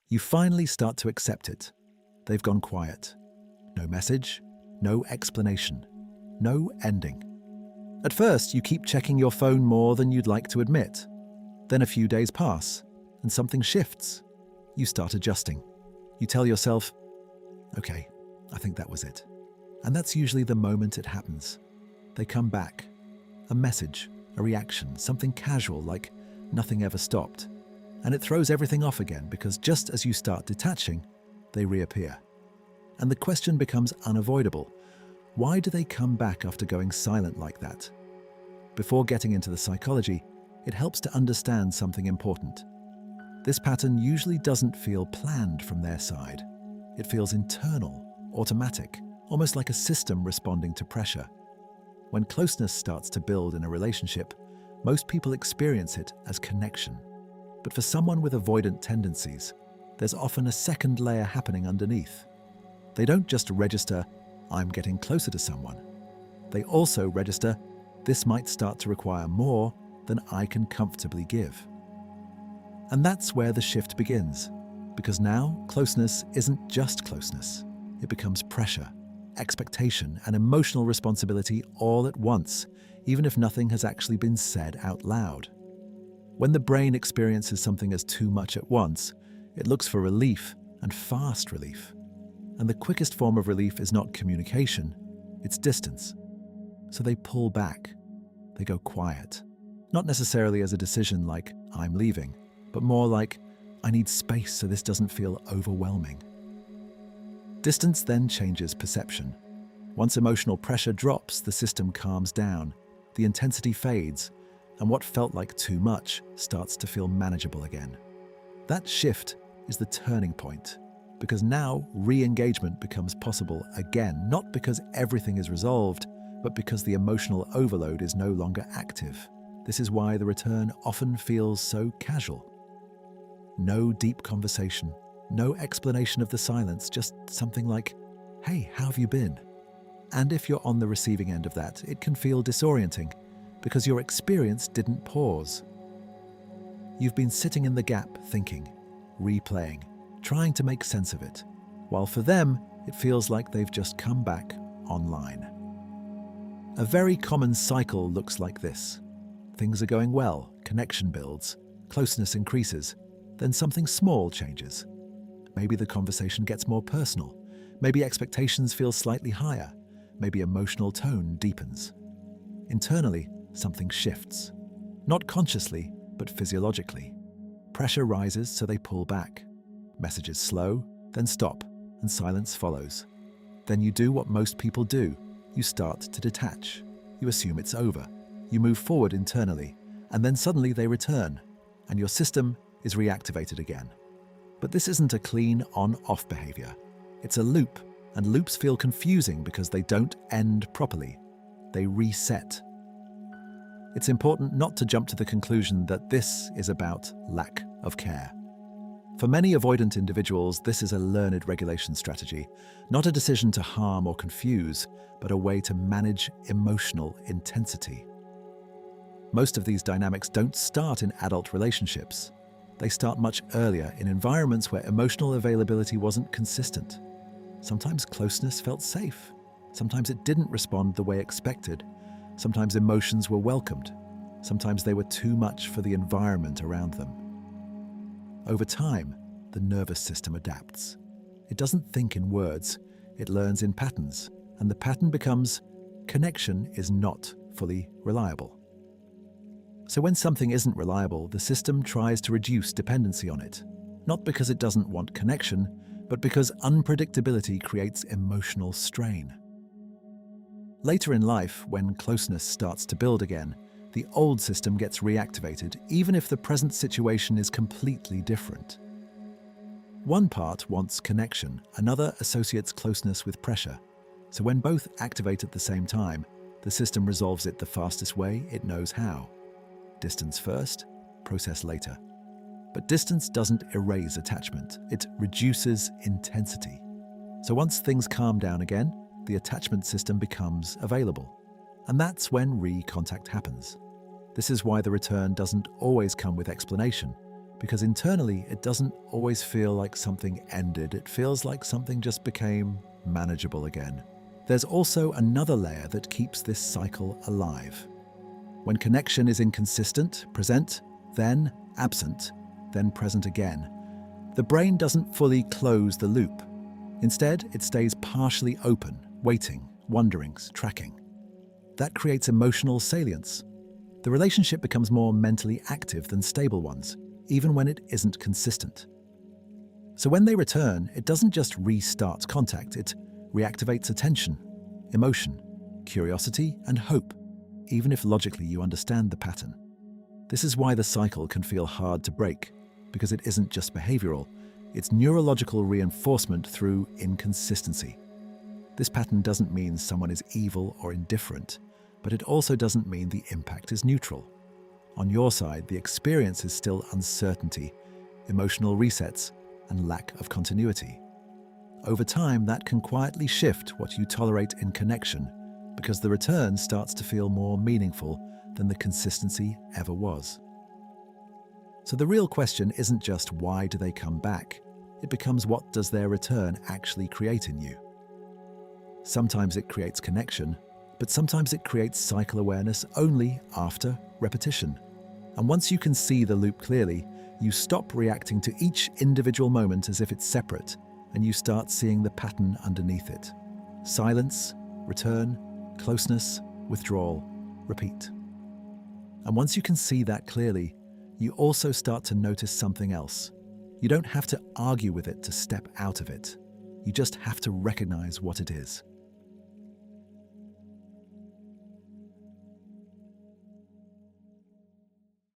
You finally start to accept it. They've gone quiet. No message, no explanation, no ending. At first, you keep checking your phone more than you'd like to admit. Then a few days pass, and something shifts. You start adjusting. You tell yourself, okay, I think that was it. And that's usually the moment it happens. They come back. A message, a reaction, something casual like nothing ever stopped. And it throws everything off again because just as you start detaching, they reappear. And the question becomes unavoidable. Why do they come back after going silent like that? Before getting into the psychology, it helps to understand something important. This pattern usually doesn't feel planned from their side. It feels internal, automatic, almost like a system responding to pressure. When closeness starts to build in a relationship, most people experience it as connection. But for someone with avoidant tendencies, there's often a second layer happening underneath. They don't just register, I'm getting closer to someone. They also register, this might start to require more than I can comfortably give. And that's where the shift begins, because now closeness isn't just closeness. It becomes pressure, expectation, and emotional responsibility all at once, even if nothing has actually been said out loud. When the brain experiences something as too much at once, it looks for relief, and fast relief. And the quickest form of relief is not communication, it's distance. So they pull back. They go quiet. Not necessarily as a decision like, I'm leaving, but more like, I need space so this doesn't feel overwhelming. Distance then changes perception. Once emotional pressure drops, the system calms down, the intensity fades, and what felt like too much starts to feel manageable again. That shift is the turning point, because now re-engagement becomes possible again, not because everything is resolved, but because the emotional overload is no longer active. This is why the return often feels so casual. No deep conversation, no explanation of the silence, just something like, hey, how have you been? And if you're on the receiving end of that, it can feel disorienting because your experience didn't pause. You've been sitting in the gap thinking, replaying, trying to make sense of it, while for them, it feels like they've just come back online. A very common cycle looks like this. Things are going well, connection builds, closeness increases, then something small changes. Maybe the conversation gets more personal, maybe expectations feel slightly higher, maybe emotional tone deepens. Internally, something shifts. Not consciously, but physiologically. Pressure rises, so they pull back. Messages slow, then stop, and silence follows. Then you do what most people do. You start to detach. You assume it's over. You move forward internally, and then suddenly they return, and your system is reactivated again. But this isn't a clean on-off behavior. It's a loop, and loops feel confusing because they don't end properly. They reset. It's important not to jump to the conclusion that this is about lack of care. For many avoidant individuals, this is a learned regulation strategy, not a decision to harm or confuse, but a way to manage emotional intensity. Most of these dynamics don't start in adult relationships. They start much earlier in environments where emotional availability wasn't consistent. Sometimes closeness felt safe. Sometimes it didn't respond the way expected. Sometimes emotions were welcomed. Sometimes they were too much for the environment around them. Over time, the nervous system adapts. It doesn't think in words, it learns in patterns, and the pattern becomes connection is not fully reliable. So when something isn't reliable, the system tries to reduce dependency on it, not because it doesn't want connection, but because unpredictability creates emotional strain. Later in life, when closeness starts to build again, the old system gets reactivated, even if the present situation is completely different. One part wants connection, another associates closeness with pressure. So when both activate at the same time, the system resolves it the fastest way it knows how. Distance first, process later. But distance doesn't erase attachment, it reduces intensity. So once things calm down again, the attachment system becomes available. And that's when recontact happens. This is why the return doesn't always come with explanation. because internally it doesn't always feel like something ended. It feels like something just became manageable again. There's also another layer that keeps this cycle alive. When connection is inconsistent, present, then absent, then present again, the brain doesn't fully close the loop. Instead, it stays partially open, waiting, wondering, tracking. That creates emotional salience. The relationship becomes more mentally active than stable ones, even when it isn't consistent. So when they return, it doesn't just restart contact, it reactivates attention, emotion, curiosity, and hope, even if logically you understand the pattern. This is why the cycle can feel hard to break, because it isn't just behavioral, it's neurological reinforcement through inconsistency. This pattern doesn't mean someone is evil or indifferent, but it also doesn't mean the impact is neutral. On your side, the experience is still uncertainty, emotional resets, and lack of continuity. Over time, that can quietly shift what you tolerate in connection, because the return starts to feel more meaningful than the consistency ever was. So the real question isn't just why do they come back? It becomes what does their return actually create in you? Sometimes it creates connection, but sometimes it creates cycle awareness only after repetition. And once you can see the loop clearly, you stop reacting to each individual moment as if it's separate, and you start seeing the pattern underneath it. Silence, return, closeness, withdrawal, repeat. And once you can see that clearly, you also start to notice something else. You don't have to argue with it to step out of it. You just have to recognize what it is.